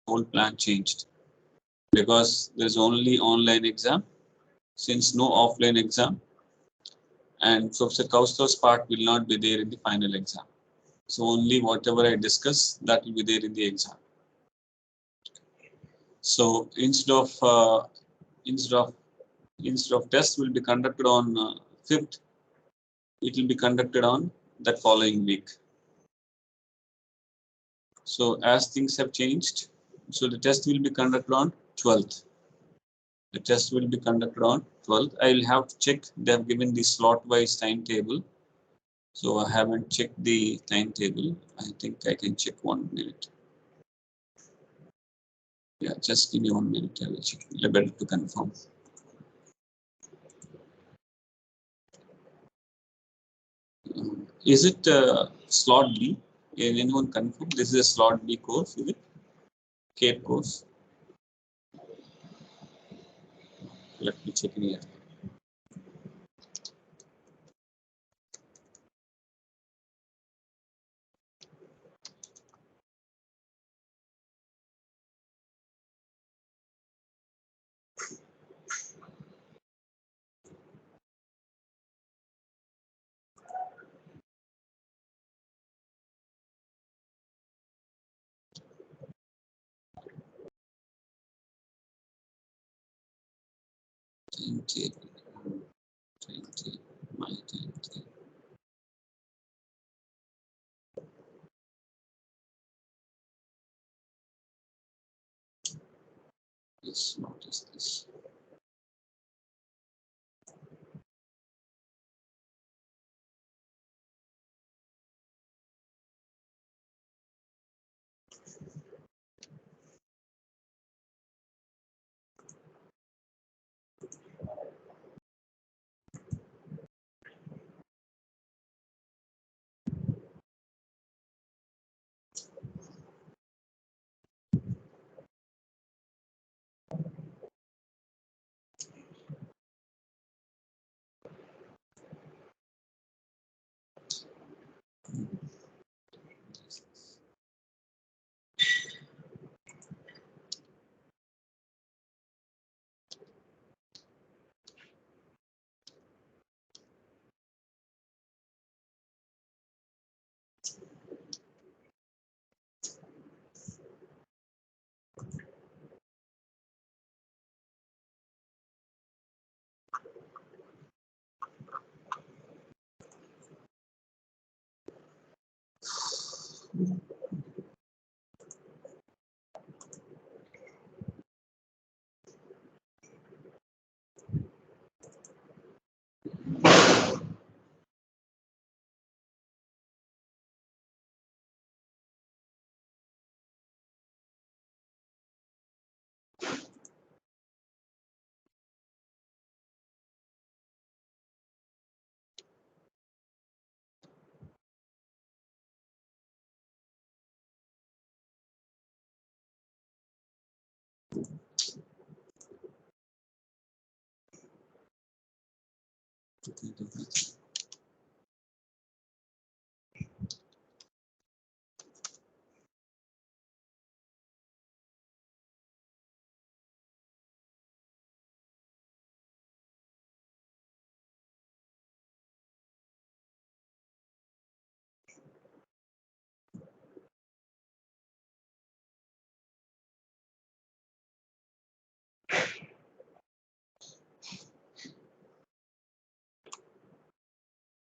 whole plan changed because there's only online exam since no offline exam, and Professor Kaustav's part will not be there in the final exam. So only whatever I discuss, that will be there in the exam. So instead of test will be conducted on 5th, it will be conducted on that following week. So as things have changed, so the test will be conducted on 12th. The test will be conducted on 12th. I will have to check. They have given the slot-wise timetable. So I haven't checked the timetable. I think I can check 1 minute. Yeah, just give me 1 minute. I will check. Better to confirm. Is it slot B? Can anyone confirm? This is a slot B course, is it? Cape course. Let me check in here. My timetable. Yes, what is this?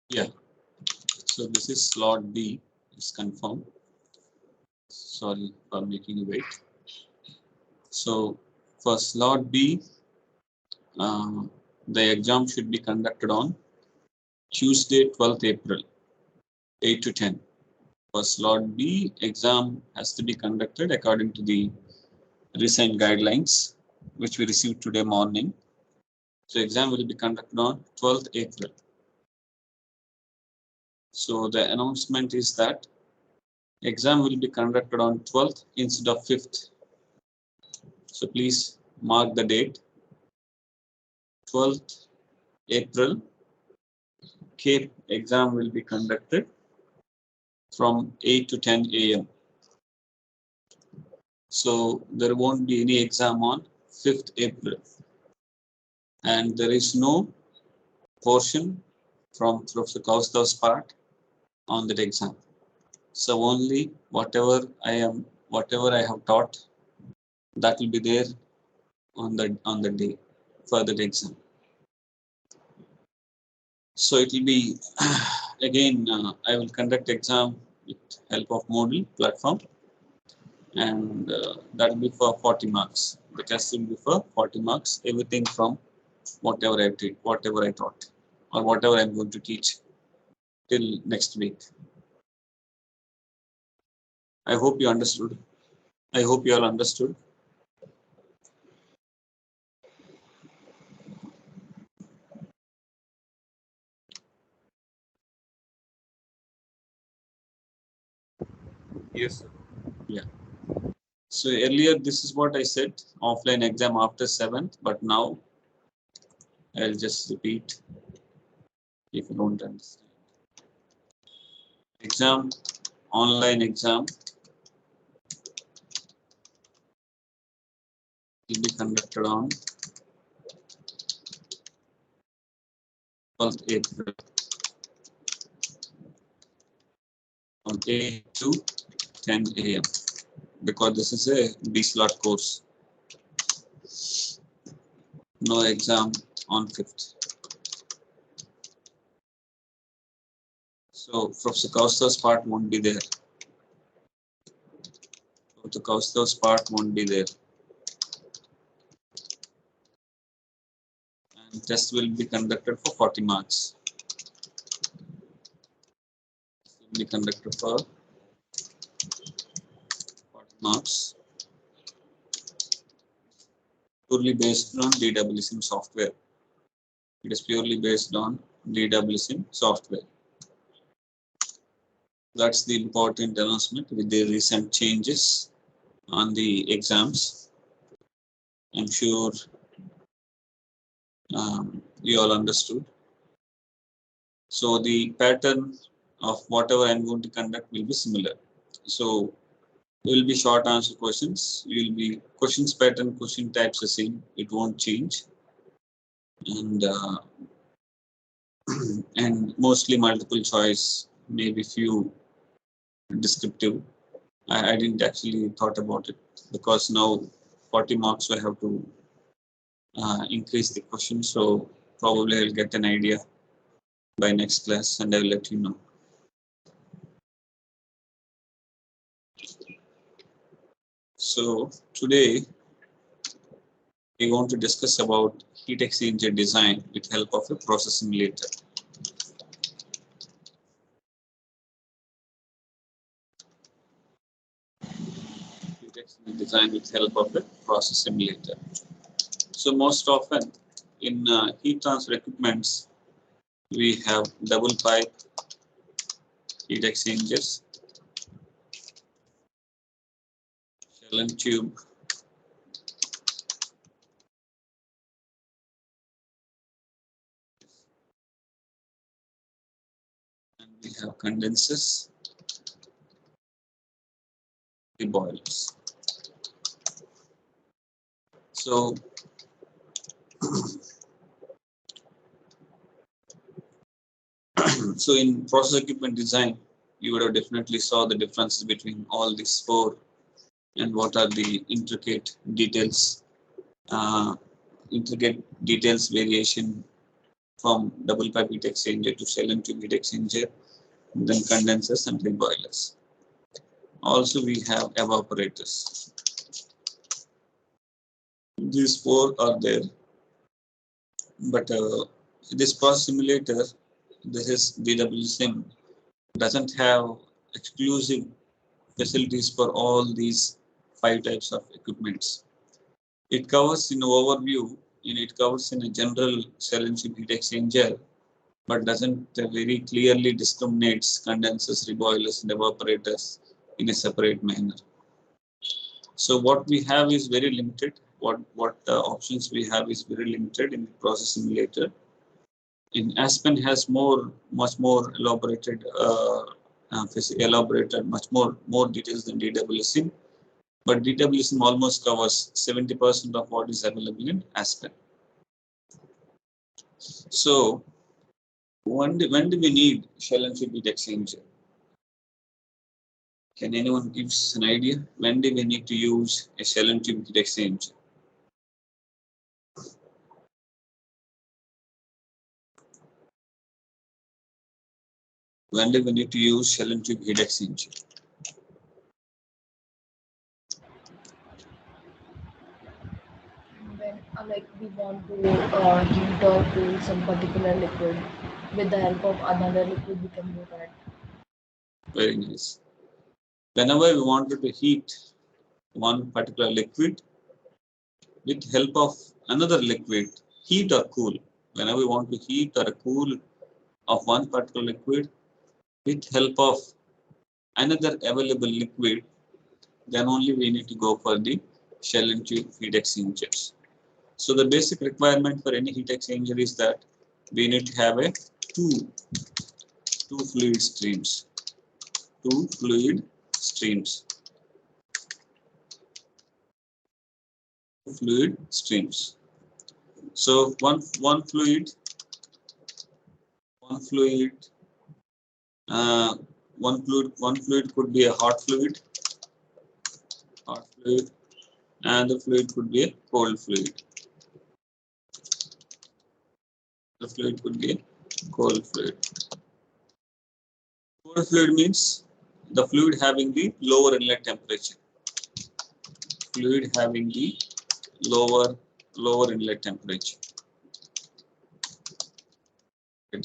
Yeah. So this is slot B. Is confirmed. Sorry for making you wait. So for slot B, the exam should be conducted on Tuesday, 12th April, 8 to 10. For slot B, exam has to be conducted according to the recent guidelines, which we received today morning. So exam will be conducted on 12th April. So the announcement is that exam will be conducted on 12th instead of 5th. So please mark the date. 12th April, CAPE exam will be conducted from 8 to 10 a.m. So there won't be any exam on 5th April. And there is no portion from Professor Kaustav's part on that exam. So only whatever I have taught, that will be there on the day for that exam. So it will be again I will conduct exam with help of Moodle platform, and that will be for 40 marks. The test will be for 40 marks. Everything from whatever I did, whatever I taught, or whatever I'm going to teach till next week. I hope you understood. I hope you all understood. Yes, sir. Yeah. So earlier, this is what I said, offline exam after 7th, but now I'll just repeat if you don't understand. Exam, online exam will be conducted on 12th April from 8 to 10 a.m. because this is a B-slot course. No exam on 5th. So Professor Kaustav's part won't be there. Professor Kaustav's part won't be there. And test will be conducted for 40 marks. Will be conducted for 40 marks. Purely based on DWSIM software. It is purely based on DWSIM software. That's the important announcement with the recent changes on the exams. I'm sure you all understood. So the pattern of whatever I'm going to conduct will be similar. So it will be short answer questions. Will be questions pattern, question types the same. It won't change, and and mostly multiple choice. Maybe few descriptive. I didn't actually thought about it because now 40 marks I have to increase the question. So probably I'll get an idea by next class and I will let you know. So today we want to discuss about heat exchanger design with help of a process simulator. Heat exchanger design with help of a process simulator. So most often in heat transfer equipments, we have double pipe heat exchangers, shell and tube, and we have condensers, the boilers. So so in process equipment design, you would have definitely saw the differences between all these four and what are the intricate details variation from double pipe heat exchanger to shell and tube heat exchanger, then condensers and then boilers. Also, we have evaporators. These four are there, but this process simulator, this is DWSIM, doesn't have exclusive facilities for all these 5 types of equipments. It covers in overview, it covers in a general shell and tube heat exchanger, but doesn't very clearly discriminates condensers, reboilers, and evaporators in a separate manner. So what we have is very limited. What options we have is very limited in the process simulator. In Aspen has much more elaborated, much more details than DWSIM. but DWSM almost covers 70% of what is available in Aspen. So when do we need shell and tube heat exchanger? Can anyone give us an idea? When do we need to use a shell and tube heat exchanger? When do we need to use shell and tube heat exchanger? When like we want to heat or cool some particular liquid with the help of another liquid, we can do that. Very nice. Whenever we wanted to heat one particular liquid with help of another liquid, heat or cool. Whenever we want to heat or cool of one particular liquid with help of another available liquid, then only we need to go for the shell and tube heat exchangers. So the basic requirement for any heat exchanger is that we need to have a two fluid streams. Two fluid streams. Fluid streams. So one fluid could be a hot fluid, and the fluid could be a cold fluid. The fluid could be a cold fluid. Cold fluid means the fluid having the lower inlet temperature. Fluid having the lower inlet temperature. The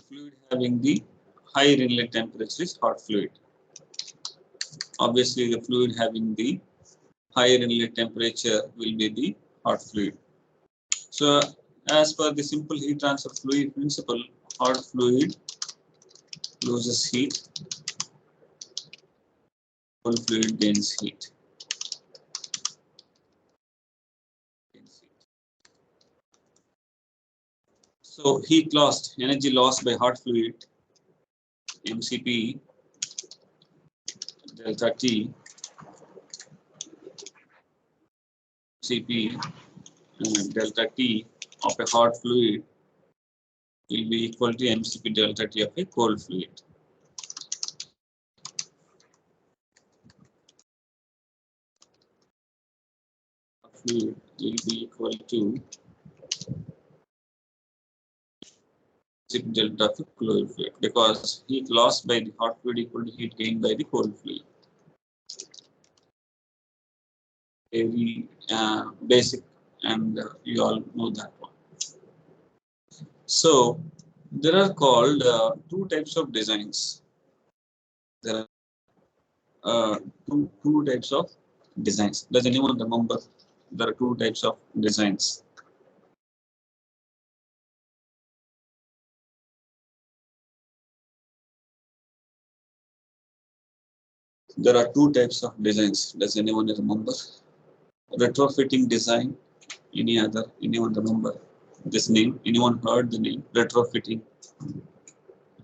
fluid having the higher inlet temperature is hot fluid. Obviously, the fluid having the higher inlet temperature will be the hot fluid. So, as per the simple heat transfer fluid principle, hot fluid loses heat, cold fluid gains heat. So, heat lost, energy lost by hot fluid, MCP delta T, CP delta T of a hot fluid will be equal to MCP delta T of a cold fluid. Fluid will be equal to delta of cold fluid, because heat lost by the hot fluid equal to heat gained by the cold fluid. Very basic, and you all know that one. So there are called two types of designs. There are two types of designs. Does anyone remember? There are two types of designs. There are two types of designs. Does anyone remember? Retrofitting design. Anyone remember this name? Anyone heard the name? Retrofitting.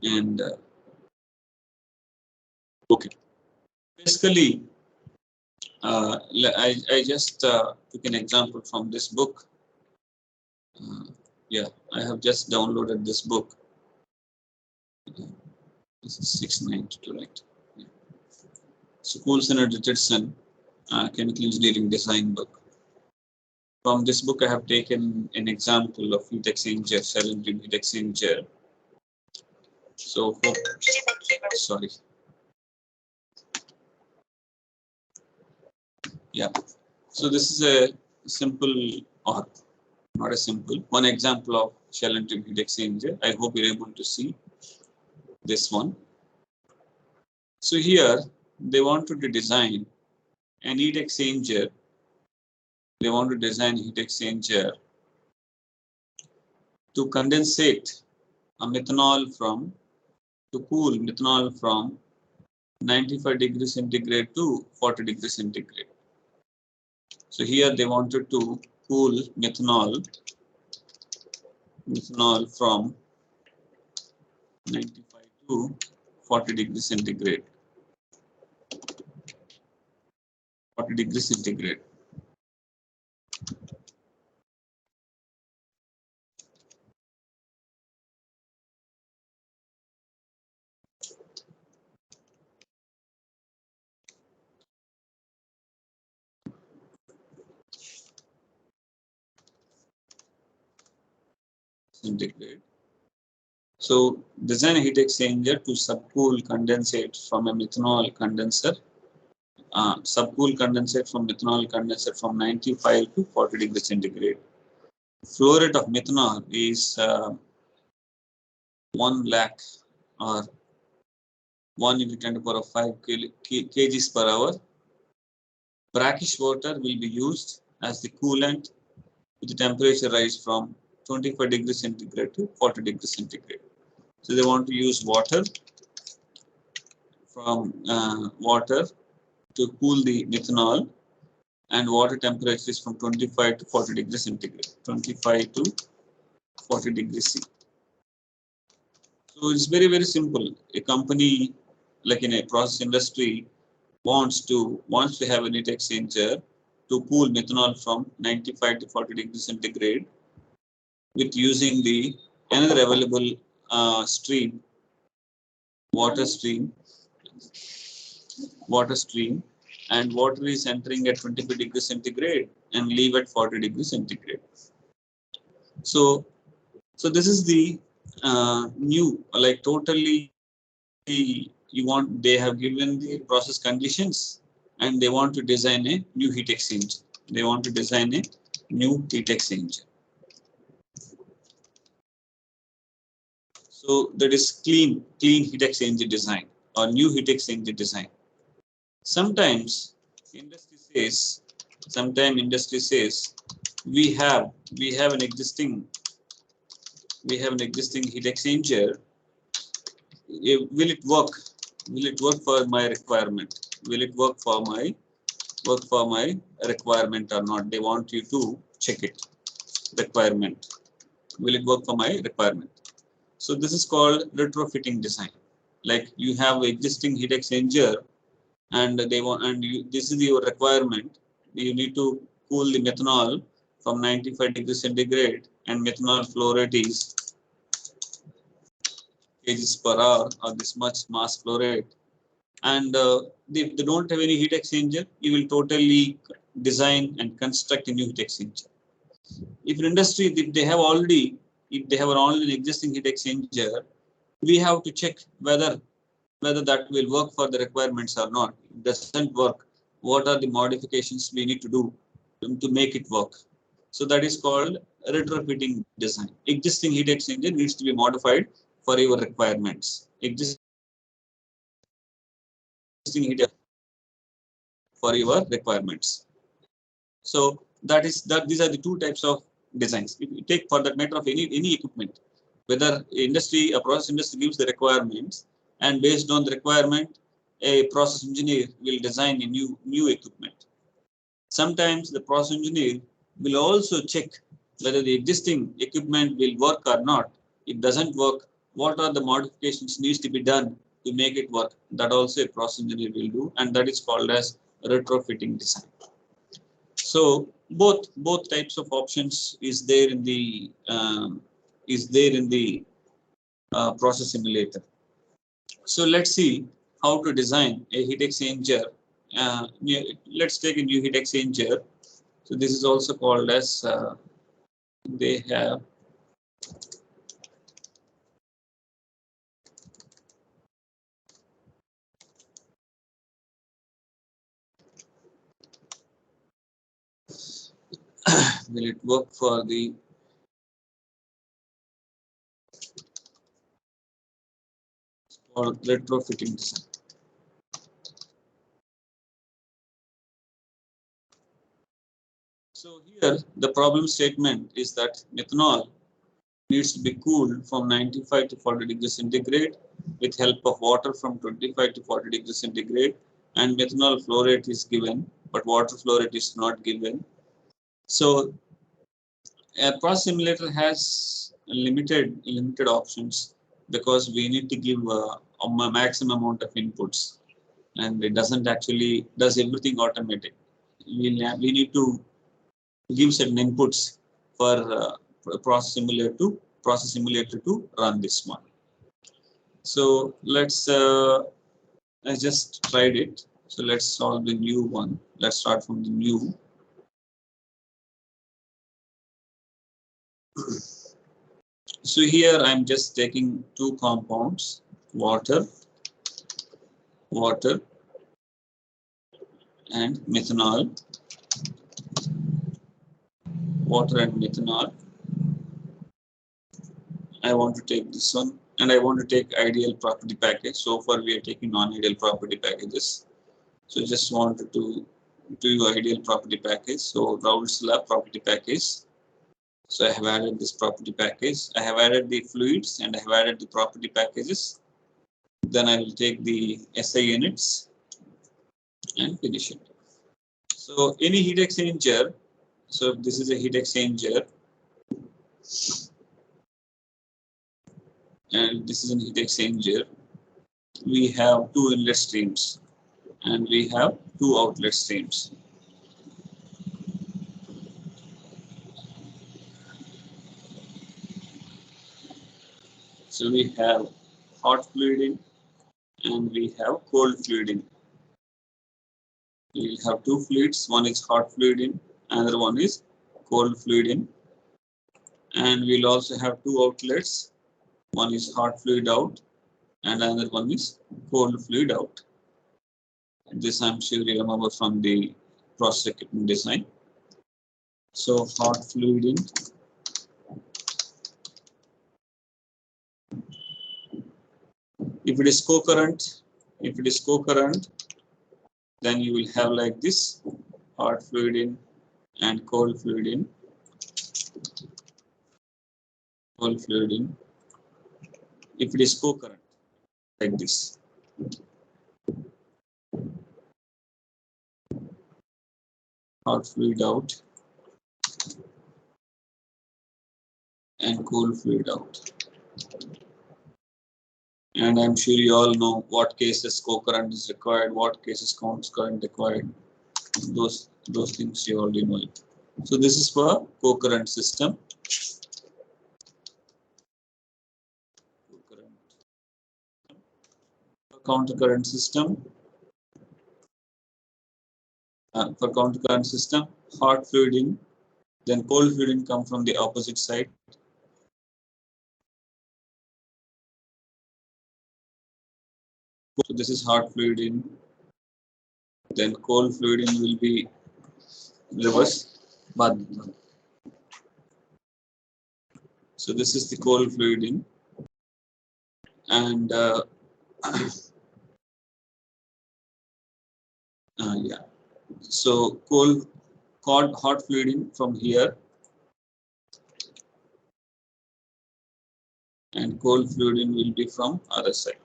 And okay. Basically, I just took an example from this book. Yeah, I have just downloaded this book. This is 692, right? Yeah. So, Coulson and Richardson, Chemical Engineering Design book. From this book, I have taken an example of heat exchanger, shell and tube heat exchanger. So, sorry. Yeah. So, this is a simple, or not a simple, one example of shell and tube heat exchanger. I hope you're able to see this one. So here they wanted to design an heat exchanger. They want to design heat exchanger to condensate a methanol from, to cool methanol from 95 degrees centigrade to 40 degrees centigrade. So here they wanted to cool methanol from 95 to 40 degrees centigrade. 40 degrees centigrade. Centigrade. So design a heat exchanger to subcool condensate from a methanol condenser. Subcool condensate from methanol condenser from 95 to 40 degrees centigrade. Flow rate of methanol is 1 lakh or 1 into 10 to the power of 5 kgs per hour. Brackish water will be used as the coolant with the temperature rise from 25 degrees centigrade to 40 degrees centigrade. So they want to use water to cool the methanol, and water temperature is from 25 to 40 degrees centigrade, 25 to 40 degrees C. So it's very, very simple. A company like in a process industry wants to have a heat exchanger to cool methanol from 95 to 40 degrees centigrade with using the another available stream, water stream, and water is entering at 25 degrees centigrade and leave at 40 degrees centigrade. So this is the new, like totally they have given the process conditions and they want to design a new heat exchanger. They want to design a new heat exchanger. So that is clean heat exchanger design or new heat exchanger design. Sometimes industry says we have an existing heat exchanger. Will it work? Will it work for my requirement? Will it work for my requirement or not? They want you to check it. Requirement. Will it work for my requirement? So this is called retrofitting design. Like you have existing heat exchanger and this is your requirement. You need to cool the methanol from 95 degrees centigrade and methanol flow rate is kgs per hour or this much mass flow rate. And they don't have any heat exchanger, you will totally design and construct a new heat exchanger. If an industry, if they have already an existing heat exchanger, we have to check whether that will work for the requirements or not. If it doesn't work, what are the modifications we need to do to make it work? So that is called retrofitting design. Existing heat exchanger needs to be modified for your requirements. Existing heat for your requirements. So these are the two types of designs. If you take for that matter of any equipment, whether a process industry gives the requirements, and based on the requirement, a process engineer will design a new equipment. Sometimes the process engineer will also check whether the existing equipment will work or not. If it doesn't work, what are the modifications needs to be done to make it work? That also a process engineer will do, and that is called as retrofitting design. So both types of options is there in the process simulator. So let's see how to design a heat exchanger. Let's take a new heat exchanger. So this is also called as they have will it work for the retrofitting design. So here the problem statement is that methanol needs to be cooled from 95 to 40 degrees centigrade with help of water from 25 to 40 degrees centigrade, and methanol flow rate is given, but water flow rate is not given. So a process simulator has limited options. because we need to give a maximum amount of inputs, and it doesn't actually does everything automatic. We need to give certain inputs for process simulator to run this one. So I just tried it. So let's solve the new one. Let's start from the new. So here I'm just taking two compounds, water and methanol, water and methanol. I want to take this one, and I want to take ideal property package. So far we are taking non-ideal property packages. So just wanted to do ideal property package. So Raoult's lab property package. So I have added this property package. I have added the fluids and I have added the property packages. Then I will take the SI units and finish it. So any heat exchanger. So this is a heat exchanger, and this is a heat exchanger. We have two inlet streams and we have two outlet streams. So we have hot fluid in and we have cold fluid in. We will have two fluids. One is hot fluid in, another one is cold fluid in. And we'll also have two outlets. One is hot fluid out and another one is cold fluid out. This I'm sure you remember from the process equipment design. So hot fluid in, if it is co-current, then you will have like this: hot fluid in and cold fluid in, cold fluid in. If it is co-current, like this. Hot fluid out and cold fluid out. And I'm sure you all know what cases co-current is required, what cases current required. Those things you already know. So this is for co-current system. Counter-current system. For counter-current system, hot fluid in, then cold fluid in come from the opposite side. So this is hot fluid in, then cold fluid in will be reverse. So this is the cold fluid in, and yeah. So hot fluid in from here, and cold fluid in will be from other side.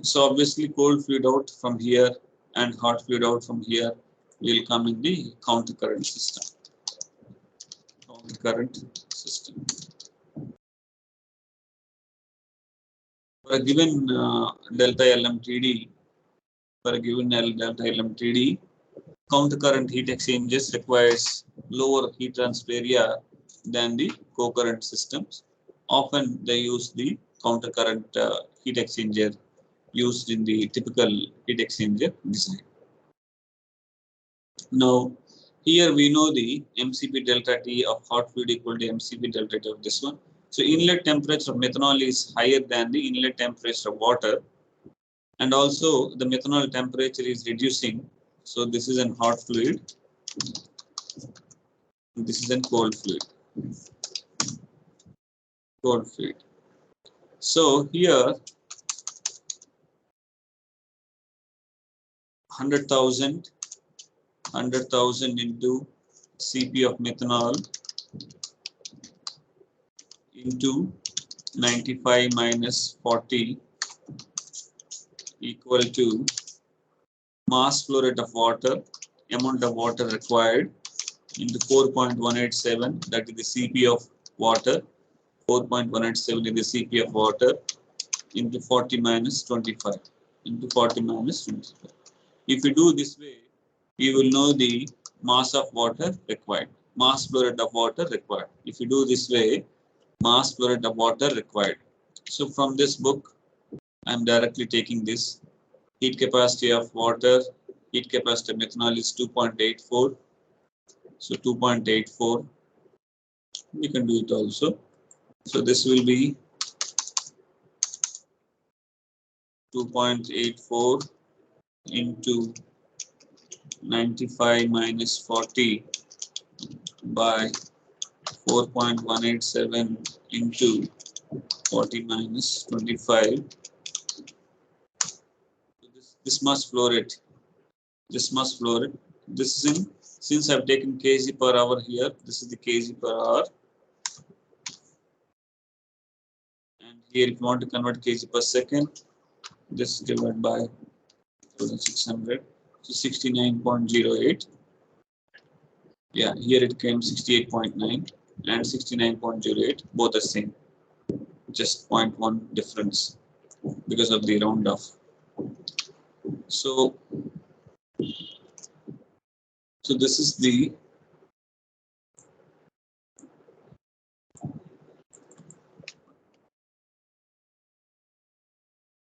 So obviously cold fluid out from here and hot fluid out from here will come in the counter current system. Counter current system. For a given delta LMTD, counter current heat exchangers requires lower heat transfer area than the co-current systems. Often they use the counter current heat exchanger used in the typical heat exchanger design. Now, here we know the MCP delta T of hot fluid equal to MCP delta T of this one. So inlet temperature of methanol is higher than the inlet temperature of water, and also the methanol temperature is reducing. So this is an hot fluid, this is a cold fluid. So here 100,000 into Cp of methanol into 95 minus 40 equal to mass flow rate of water amount of water required into 4.187, that is the Cp of water. 4.187 is the Cp of water into 40 minus 25 into 40 minus 25. If you do this way, you will know the mass of water required, mass flow rate of water required. If you do this way, mass flow rate of water required. So from this book, I am directly taking this. Heat capacity of water, heat capacity of methanol is 2.84. So 2.84, we can do it also. So this will be 2.84 into 95 minus 40 by 4.187 into 40 minus 25. This must flow rate. This must flow rate. This is in, since I've taken kg per hour here, this is the kg per hour. And here, if you want to convert kg per second, this divided by 1600, so 69.08. Yeah, here it came 68.9 and 69.08, both the same, just 0.1 difference because of the round off. So this is the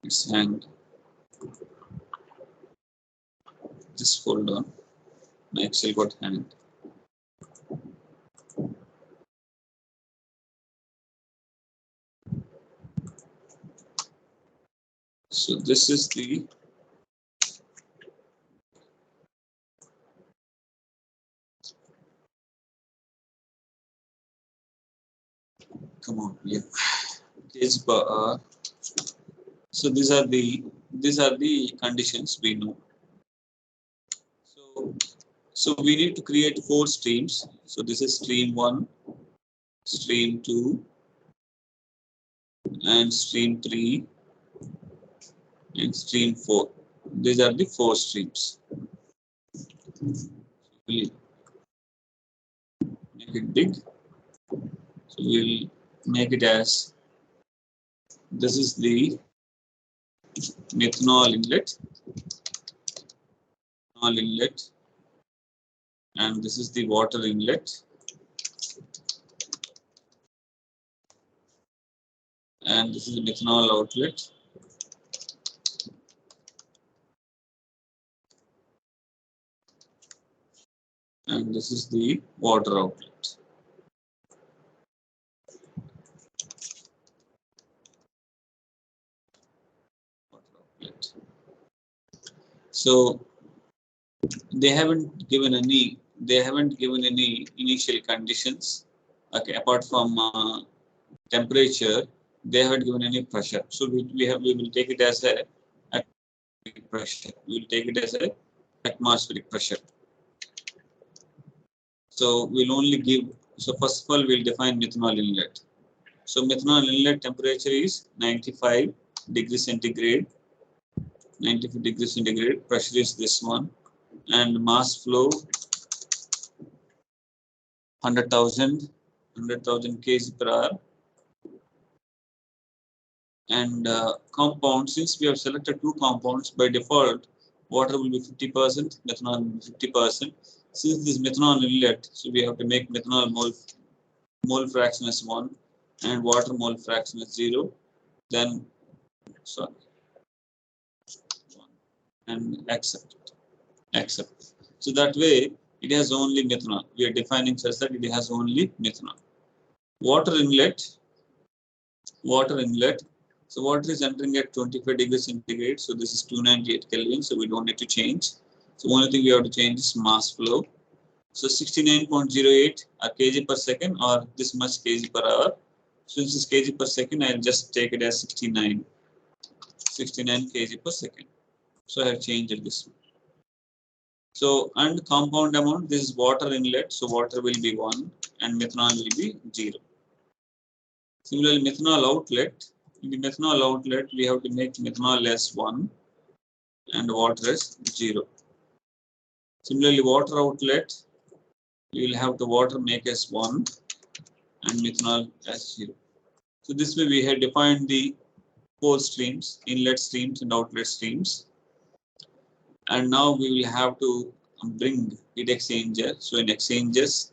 it's hanged. Just hold on. My Excel got hanged. So this is the come on, yeah. Kg per hour. So these are the conditions we know. So we need to create 4 streams. So this is stream 1, stream 2, and stream 3, and stream 4. These are the 4 streams. We'll make it big. So we'll make it as, this is the methanol inlet, and this is the water inlet, and this is the methanol outlet, and this is the water outlet. So they haven't given any initial conditions. Okay, apart from temperature, they haven't given any pressure. So we will take it as a atmospheric pressure. We will take it as a atmospheric pressure. So we'll only give. So first of all, we'll define methanol inlet. So methanol inlet temperature is 95 degrees centigrade. 95 degrees centigrade. Pressure is this one, and mass flow 100,000 kg per hour. And compound, since we have selected 2 compounds, by default water will be 50%, methanol will be 50%. Since this methanol inlet, so we have to make methanol mole fraction as 1 and water mole fraction as 0. Then sorry, and accept. So that way it has only methanol. We are defining such that it has only methanol. Water inlet. So water is entering at 25 degrees centigrade. So this is 298 Kelvin. So we don't need to change. So only thing we have to change is mass flow. So 69.08 kg per second, or this much kg per hour. Since it's kg per second, I'll just take it as 69 kg per second. So I have changed this one. So, and compound amount, this is water inlet. So water will be 1 and methanol will be 0. Similarly, methanol outlet. In the methanol outlet, we have to make methanol as 1 and water as 0. Similarly, water outlet, you will have the water make as 1 and methanol as 0. So this way we have defined the 4 streams, inlet streams and outlet streams. And now we will have to bring heat exchanger. So in exchangers,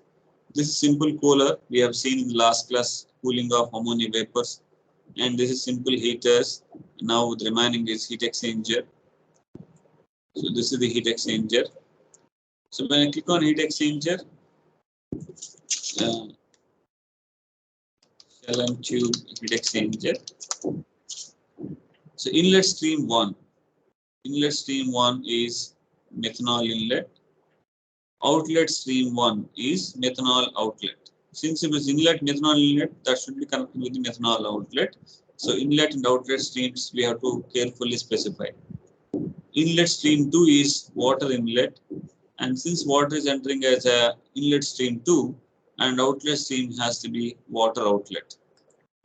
this is simple cooler. We have seen in the last class cooling of ammonia vapors. And this is simple heaters. Now the remaining is heat exchanger. So this is the heat exchanger. So when I click on heat exchanger, shell and tube heat exchanger. So inlet stream 1. Inlet stream 1 is methanol inlet. Outlet stream 1 is methanol outlet. Since it is inlet methanol inlet, that should be connected with the methanol outlet. So inlet and outlet streams we have to carefully specify. Inlet stream 2 is water inlet, and since water is entering as a inlet stream 2, and outlet stream has to be water outlet.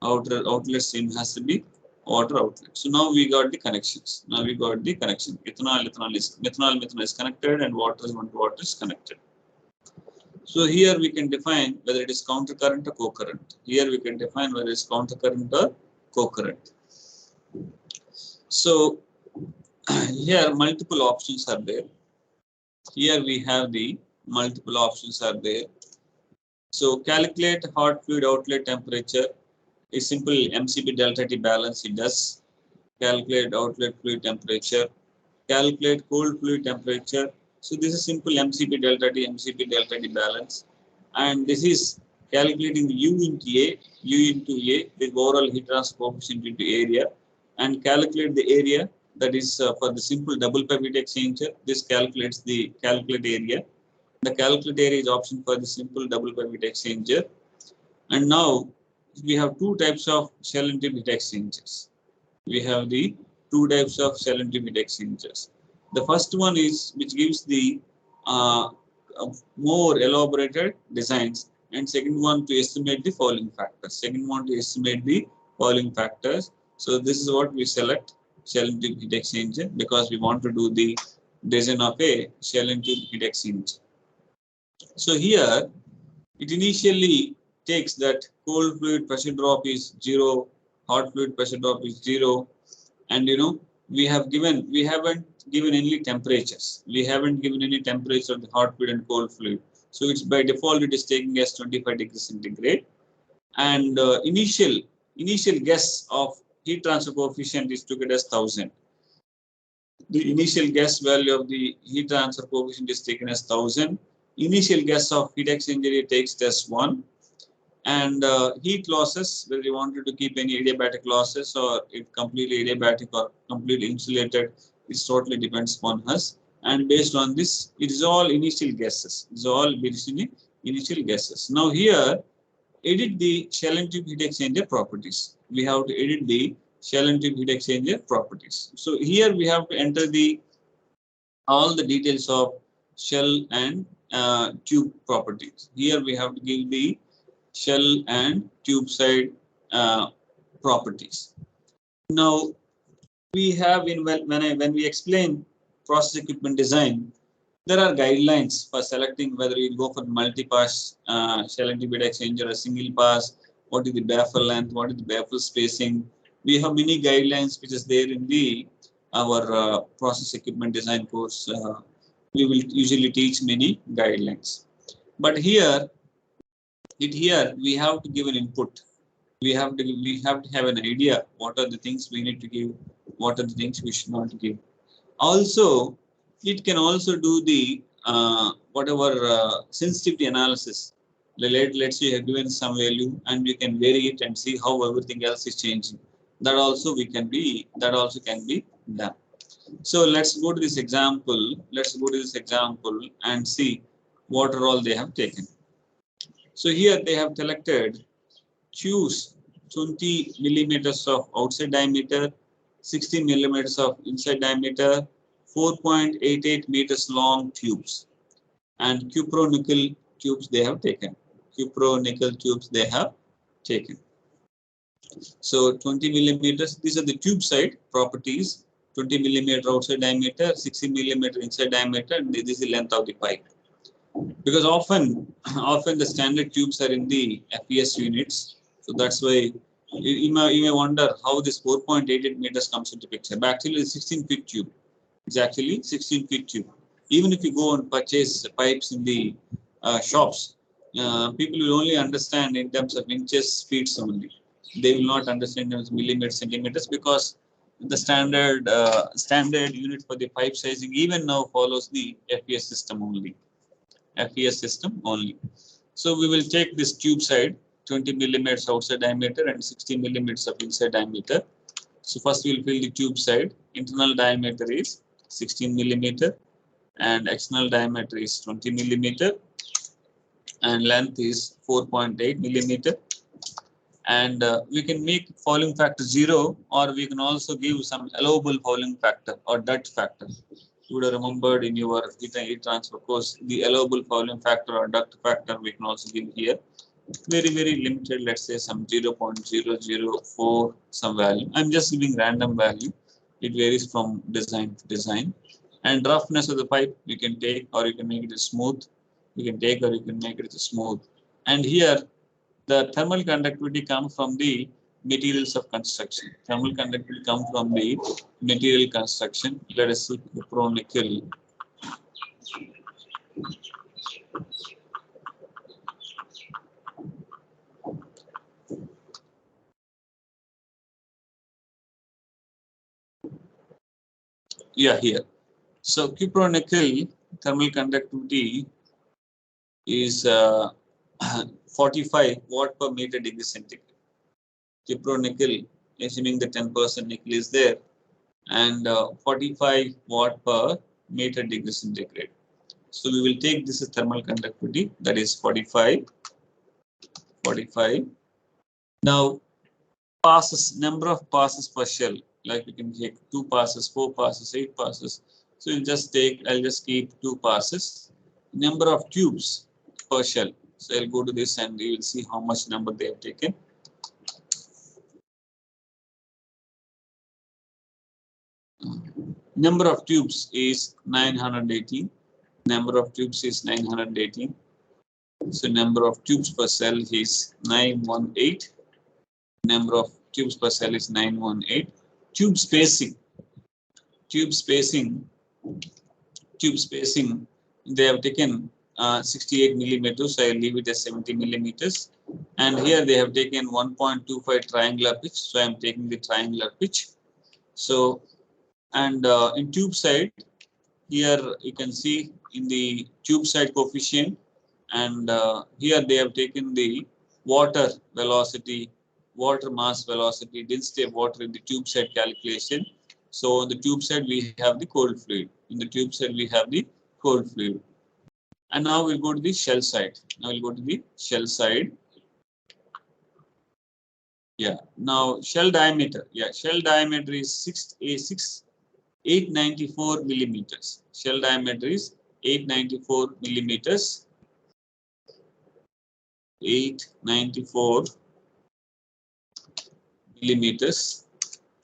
Outlet stream has to be water outlet. So now we got the connections. Now we got the connection. Methanol is connected, and water is connected. So here we can define whether it is counter current or co-current. Here we can define whether it is counter current or co-current. So here multiple options are there. Here we have the multiple options are there. So calculate hot fluid outlet temperature. A simple MCP delta T balance it does. Calculate outlet fluid temperature. Calculate cold fluid temperature. So this is simple MCP delta T balance. And this is calculating the U into A, the overall heat transfer coefficient into area, and calculate the area. That is for the simple double pipe heat exchanger. This calculates the calculate area. The calculate area is option for the simple double pipe heat exchanger. And now we have two types of shell and tube heat exchangers. We have the two types of shell and tube heat exchangers. The first one is which gives the more elaborated designs, and second one to estimate the fouling factors. So this is what we select, shell and tube heat exchanger, because we want to do the design of a shell and tube heat exchanger. So here it initially takes that cold fluid pressure drop is 0, hot fluid pressure drop is 0, and we haven't given any temperatures. We haven't given any temperature of the hot fluid and cold fluid. So it's by default it is taking as 25 degrees centigrade, and initial guess of heat transfer coefficient is to get as 1000. The initial guess value of the heat transfer coefficient is taken as 1000. Initial guess of heat exchanger takes as 1. And heat losses, whether you wanted to keep any adiabatic losses or it completely adiabatic or completely insulated, it totally depends upon us. And based on this, it is all initial guesses. It's all basically initial guesses. Now here, edit the shell and tube heat exchanger properties. We have to edit the shell and tube heat exchanger properties. So here we have to enter all the details of shell and tube properties. Here we have to give the shell and tube side properties. Now we have when we explain process equipment design, there are guidelines for selecting whether you go for multi-pass shell and tube heat exchanger or single pass. What is the baffle length? What is the baffle spacing? We have many guidelines which is there in our process equipment design course. We will usually teach many guidelines, but here we have to give an input. We have to have an idea what are the things we need to give, what are the things we should not give. Also, it can also do the whatever sensitivity analysis. Let's say you have given some value and you can vary it and see how everything else is changing. That also can be done. So let's go to this example. And see what are all they have taken. So here they have selected, choose 20 millimeters of outside diameter, 60 millimeters of inside diameter, 4.88 meters long tubes, and cupro-nickel tubes they have taken. So 20 millimeters, these are the tube side properties. 20 millimeter outside diameter, 60 millimeter inside diameter, and this is the length of the pipe. Because often the standard tubes are in the FES units, so that's why you may wonder how this 4.88 meters comes into picture. But actually, it's 16 feet tube. It's actually 16 feet tube. Even if you go and purchase pipes in the shops, people will only understand in terms of inches, feet only. They will not understand in terms of millimeters, centimeters, because the standard unit for the pipe sizing even now follows the FES system only. FES system only. So we will take this tube side, 20 millimeters outside diameter and 60 millimeters of inside diameter. So first we will fill the tube side. Internal diameter is 16 millimeter and external diameter is 20 millimeter and length is 4.8 millimeter. And we can make fouling factor 0, or we can also give some allowable fouling factor or dirt factor. You would have remembered in your heat transfer course the allowable fouling factor or duct factor we can also give here. Very limited, let's say some 0.004 some value. I'm just giving random value. It varies from design to design. And roughness of the pipe we can take, or you can make it smooth. You can take, or you can make it smooth. And here the thermal conductivity comes from the materials of construction. Thermal conductivity comes from the material construction. Let us see cupro-nickel. Yeah, here. So cupro-nickel thermal conductivity is 45 watt per meter degree centigrade. Cupro-nickel, assuming the 10% nickel is there, and 45 watt per meter degree centigrade. So we will take this as thermal conductivity, that is 45. Now passes, number of passes per shell, like we can take 2 passes, 4 passes, 8 passes. So you just take, I'll just keep 2 passes. Number of tubes per shell. So I'll go to this and you will see how much number they have taken. Number of tubes is 918. Number of tubes is 918. So number of tubes per cell is 918. Number of tubes per cell is 918. Tube spacing. Tube spacing. They have taken 68 millimeters. So I'll leave it as 70 millimeters. And here they have taken 1.25 triangular pitch. So I'm taking the triangular pitch. So, and in tube side, here you can see in the tube side coefficient, and here they have taken the water velocity, water mass velocity, density of water in the tube side calculation. So on the tube side we have the cold fluid. In the tube side we have the cold fluid. And now we'll go to the shell side. Yeah. Now shell diameter. Yeah, shell diameter is 894 millimeters. Shell diameter is 894 millimeters. 894 millimeters.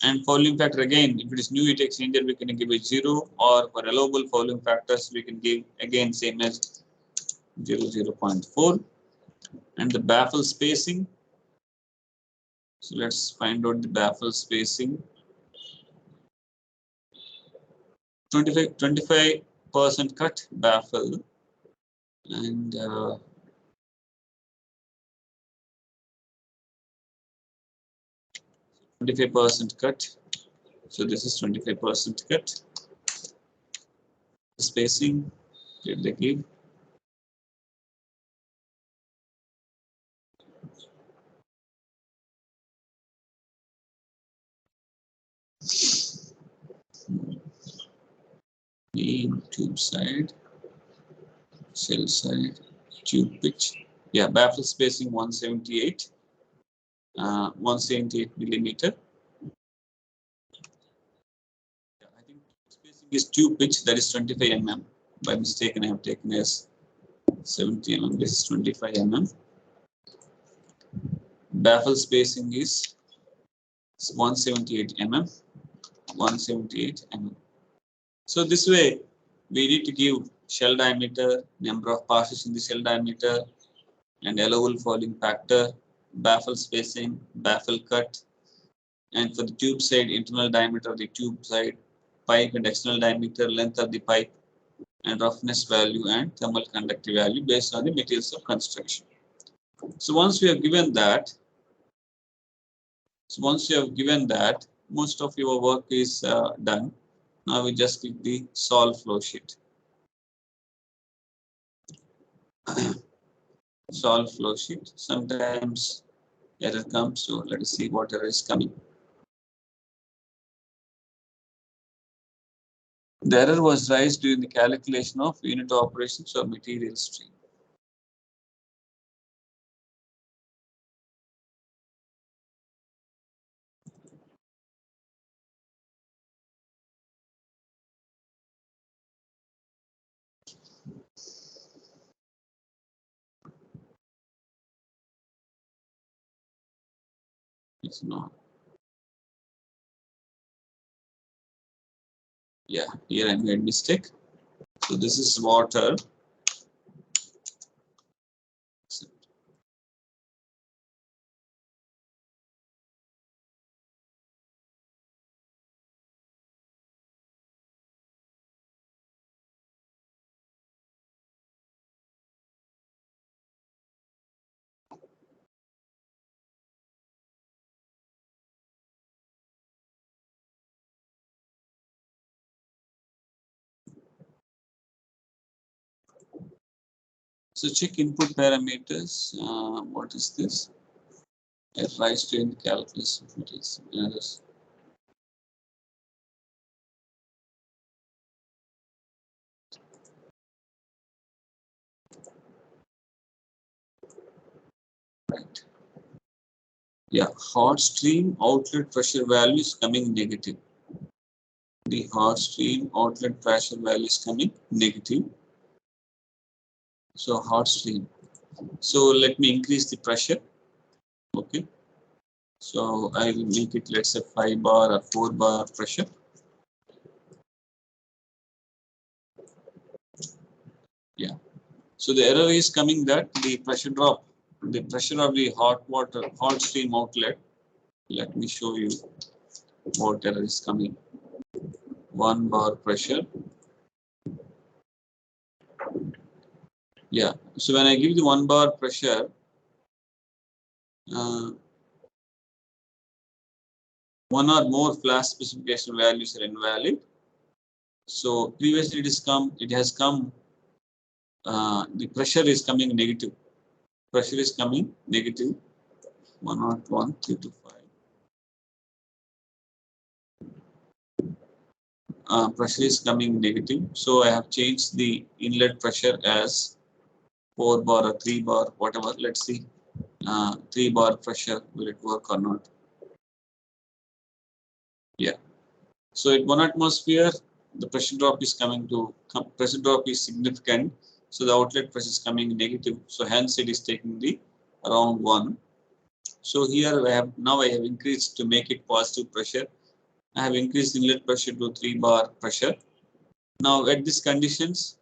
And fouling factor again, if it is new heat exchanger, we can give it 0, or for allowable fouling factors, we can give again same as 0.4. And the baffle spacing. So let's find out the baffle spacing. 25% cut baffle, and 25% cut. So this is 25% cut. Spacing, did they give? Main tube side, shell side, tube pitch. Yeah, baffle spacing 178 millimeter. Yeah, I think spacing is tube pitch, that is 25 mm. By mistake, I have taken as 70 mm. This is 25 mm. Baffle spacing is 178 mm. 178 mm. So this way, we need to give shell diameter, number of passes in the shell diameter, and allowable fouling factor, baffle spacing, baffle cut, and for the tube side, internal diameter of the tube side, pipe and external diameter, length of the pipe, and roughness value and thermal conductivity value based on the materials of construction. So once we have given that, most of your work is done. Now we just click the solve flow sheet. Solve flow sheet. Sometimes error comes, so let us see what error is coming. The error was raised during the calculation of unit operations or material stream. It's not. Yeah, here I made mistake. So this is water. So check input parameters. What is this? It rise to in calculation materials. Errors. Right. Yeah, hot stream outlet pressure value is coming negative. The hot stream outlet pressure value is coming negative. So hot stream. So let me increase the pressure. Okay. So I will make it, let's say 5 bar or 4 bar pressure. Yeah. So the error is coming that the pressure drop, the pressure of the hot stream outlet. Let me show you what error is coming. 1 bar pressure. Yeah. So when I give the 1 bar pressure, one or more flash specification values are invalid. So previously it has come, the pressure is coming negative. Pressure is coming negative. 101, 325. Pressure is coming negative. So I have changed the inlet pressure as 4 bar or 3 bar, whatever. Let's see. 3 bar pressure, will it work or not? Yeah. So at 1 atmosphere, the pressure drop is pressure drop is significant. So the outlet pressure is coming negative. So hence it is taking the around 1. So here I have increased to make it positive pressure. I have increased inlet pressure to 3 bar pressure. Now at these conditions,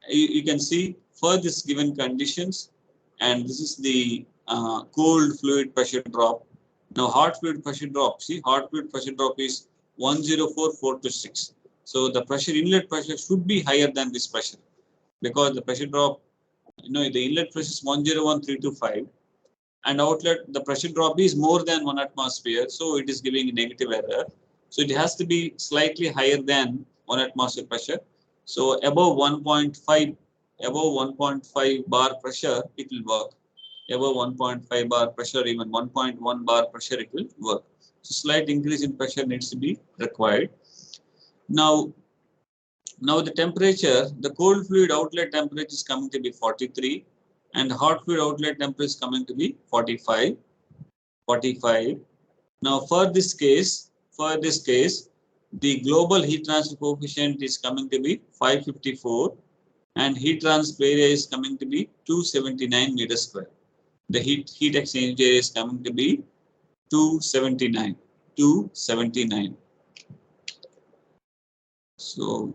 you can see for this given conditions, and this is the cold fluid pressure drop. Now hot fluid pressure drop, see hot fluid pressure drop is 104,426. So the pressure inlet pressure should be higher than this pressure, because the pressure drop, the inlet pressure is 101,325 and outlet the pressure drop is more than 1 atmosphere, so it is giving a negative error. So it has to be slightly higher than 1 atmosphere pressure. So above 1.5 bar pressure, it will work. Above 1.5 bar pressure, even 1.1 bar pressure, it will work. So slight increase in pressure needs to be required. Now the temperature, the cold fluid outlet temperature is coming to be 43 and hot fluid outlet temperature is coming to be 45. Now for this case, the global heat transfer coefficient is coming to be 554 and heat transfer area is coming to be 279 meters square. The heat exchange area is coming to be 279. So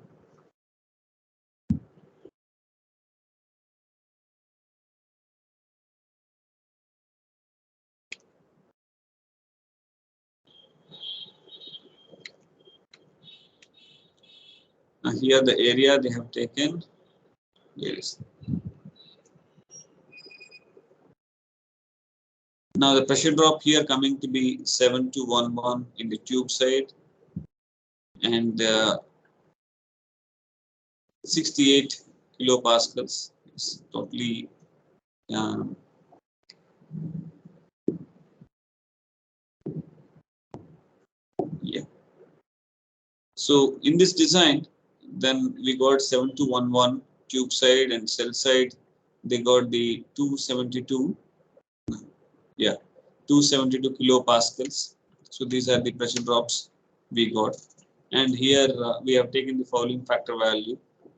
here the area they have taken. Yes. Now the pressure drop here coming to be 7211 in the tube side, and 68 kilopascals is totally um, yeah. So in this design, then we got 7211 tube side and cell side. They got the 272, yeah, 272 kilopascals. So these are the pressure drops we got. And here we have taken the fouling factor value,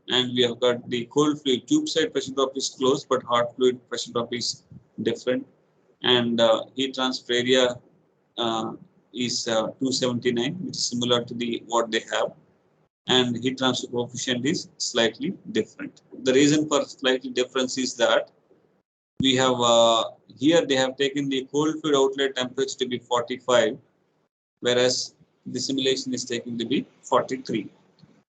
and we have got the cold fluid tube side pressure drop is close, but hot fluid pressure drop is different. And heat transfer area is 279, which is similar to the what they have, and heat transfer coefficient is slightly different. The reason for slightly difference is that we have here they have taken the cold fluid outlet temperature to be 45, whereas the simulation is taken to be 43.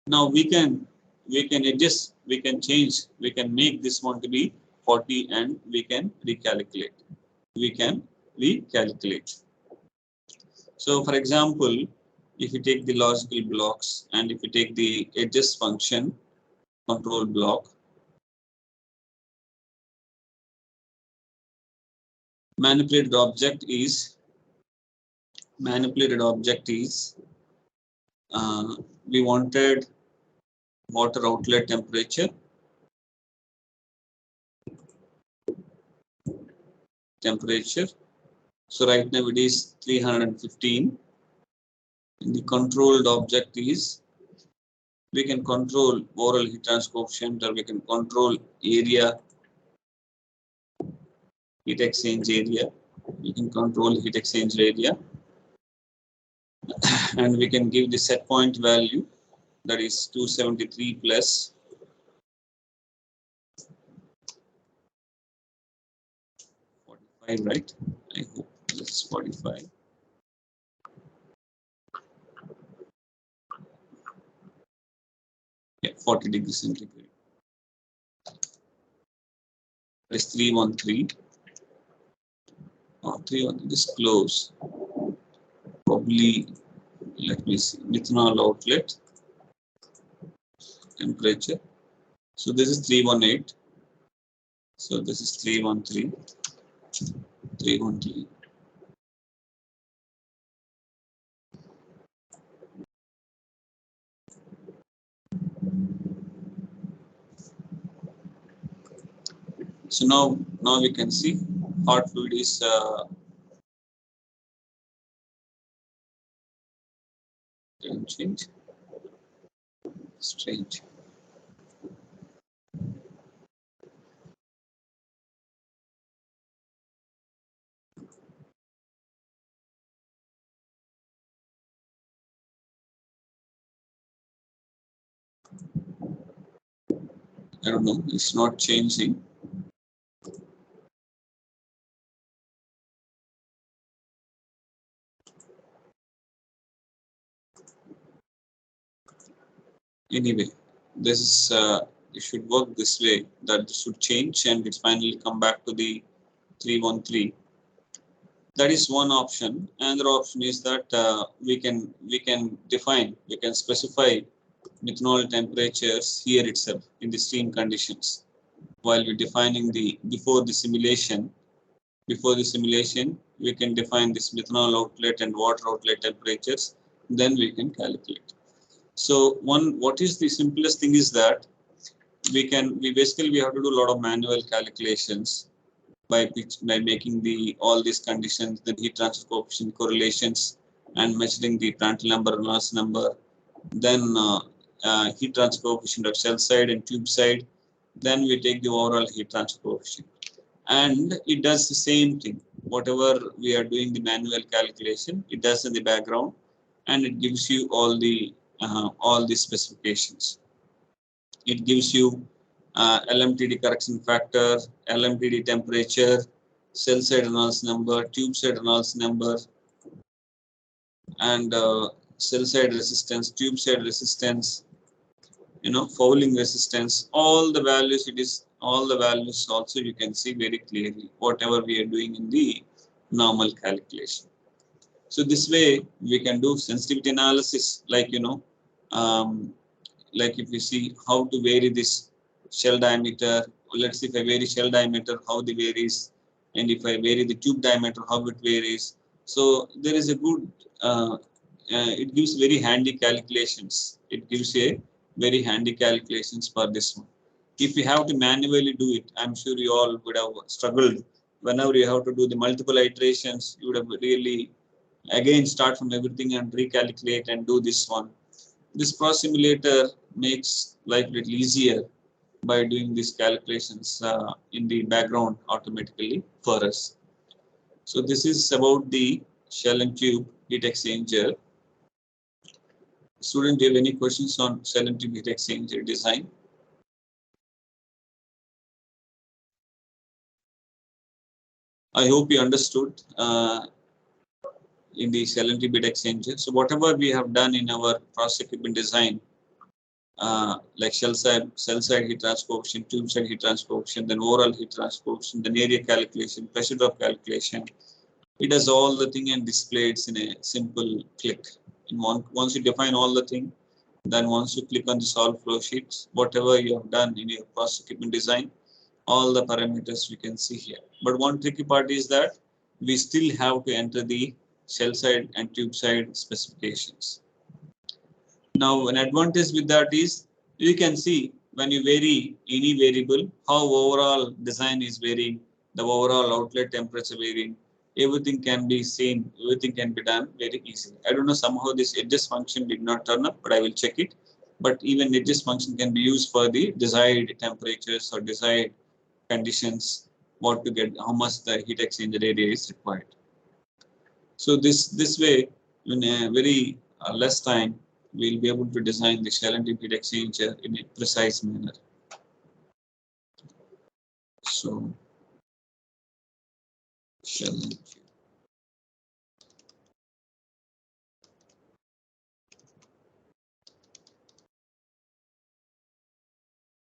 Now we can adjust, we can change, we can make this one to be 40, and we can recalculate. We can recalculate. So for example, if you take the logical blocks and if you take the adjust function control block, manipulated object is we wanted water outlet temperature, so right now it is 315, and the controlled object is we can control oral heat transfer coefficient, or we can control area, heat exchange area, we can control heat exchange area, and we can give the set point value, that is 273 plus 45, right? I hope that's 45. Yeah, 40 degrees centigrade. That's 313. Oh, 313 is close. Probably, let me see, methanol outlet temperature. So this is 318. So this is 313. 313. So now we can see hot fluid is change. Strange. I don't know. It's not changing. Anyway, this is it should work this way, that it should change and it finally come back to the 313. That is one option. Another option is that we can specify methanol temperatures here itself in the steam conditions while we're defining the before the simulation. Before the simulation, we can define this methanol outlet and water outlet temperatures. Then we can calculate. So what is the simplest thing is that we have to do a lot of manual calculations by making all these conditions, the heat transfer coefficient correlations, and measuring the Prandtl number and Reynolds number, then heat transfer coefficient of cell side and tube side, then we take the overall heat transfer coefficient, and it does the same thing. Whatever we are doing the manual calculation, it does in the background, and it gives you all the all these specifications. It gives you LMTD correction factor, LMTD temperature, cell side Reynolds number, tube side Reynolds number, and cell side resistance, tube side resistance, fouling resistance, all the values. It is all the values also you can see very clearly whatever we are doing in the normal calculation. So this way we can do sensitivity analysis, like like if you see how to vary this shell diameter. Let's see if I vary shell diameter, how the varies, and if I vary the tube diameter, how it varies. So there is a good, it gives very handy calculations. It gives a very handy calculations for this one. If you have to manually do it, I'm sure you all would have struggled. Whenever you have to do the multiple iterations, you would have really again start from everything and recalculate and do this one. This Pro Simulator makes life a little easier by doing these calculations in the background automatically for us. So this is about the shell and tube heat exchanger. Student, do you have any questions on shell and tube heat exchanger design? I hope you understood in the shell and tube heat exchanger. So whatever we have done in our process equipment design, like shell side heat transfer coefficient, tube side heat transfer coefficient, then overall heat transfer coefficient, then area calculation, pressure drop calculation. It does all the thing and displays in a simple click. Once you define all the thing, then once you click on the solve flow sheets, whatever you have done in your process equipment design, all the parameters we can see here. But one tricky part is that we still have to enter the shell side and tube side specifications. Now, an advantage with that is you can see when you vary any variable, how overall design is varying, the overall outlet temperature varying, everything can be seen, everything can be done very easily. I don't know, somehow this adjust function did not turn up, but I will check it. But even adjust function can be used for the desired temperatures or desired conditions, what to get, how much the heat exchanger area is required. So this way, in a very less time, we'll be able to design the shell and tube heat exchanger in a precise manner. So shell and tube.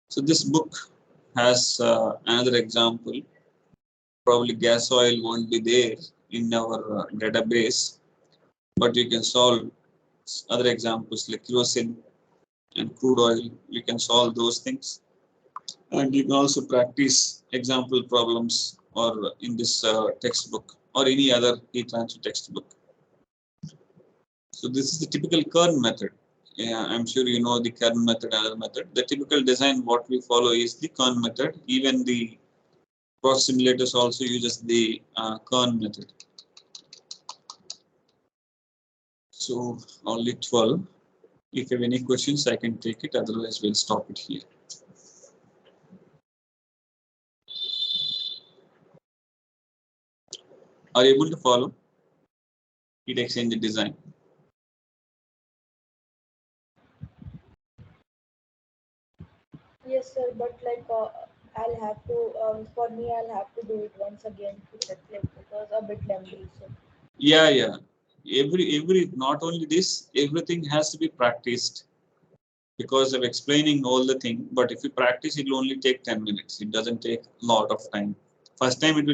So this book has another example. Probably gas oil won't be there in our database, but you can solve other examples like kerosene and crude oil. You can solve those things. And you can also practice example problems or in this textbook or any other heat transfer textbook. So this is the typical Kern method. Yeah, I'm sure you know the Kern method, other method. The typical design what we follow is the Kern method. Even the process simulators also uses the Kern method. So only 12. If you have any questions, I can take it. Otherwise, we'll stop it here. Are you able to follow heat exchanger design? Yes, sir, but like I'll have to, for me, I'll have to do it once again to check, like, because a bit lengthy. So. Yeah. Every not only this, everything has to be practiced because of explaining all the thing. But if you practice, it will only take 10 minutes. It doesn't take a lot of time. First time it will